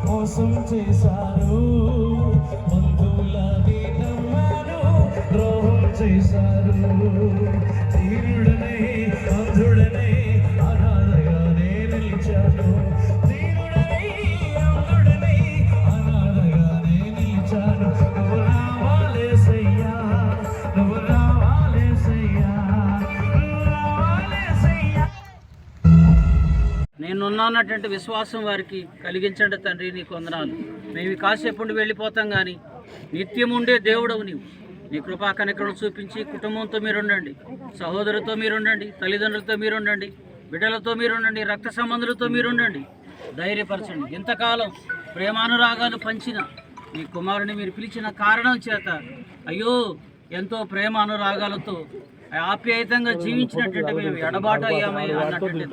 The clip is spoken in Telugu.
మోసం చేశారు, బంధువులని నమ్మాను, ద్రోహం చేశారు. దీనుడనే అంధుడనే అనాథగానే నిలిచాను, దీనుడనే అంధుడనే అనాథగానే నిలిచాను. నువ్వు రావాలేసయ్యా, నువ్వు రావాలేసయ్యా, నువ్వు రావాలేసయ్యా. నేనున్నటువంటి విశ్వాసం వారికి కలిగించండి తండ్రి, నీకు వందనాలు. మేము కాసేపు ఉండి వెళ్ళిపోతాం, కానీ నిత్యం ఉండే దేవుడవు నీవు. నీ కృపా కనికరం చూపించి కుటుంబంతో మీరుండండి, సహోదరులతో మీరుండండి, తల్లిదండ్రులతో మీరుండండి, బిడ్డలతో మీరుండండి, రక్త సంబంధులతో మీరుండండి. ధైర్యపరచండి. ఇంతకాలం ప్రేమానురాగాలు పంచిన మీ కుమారుని మీరు పిలిచిన కారణం చేత అయ్యో ఎంతో ప్రేమానురాగాలతో ఆప్యాయతంగా జీవించినటువంటి మేము ఎడబాటు అయ్యామే అన్నటువంటి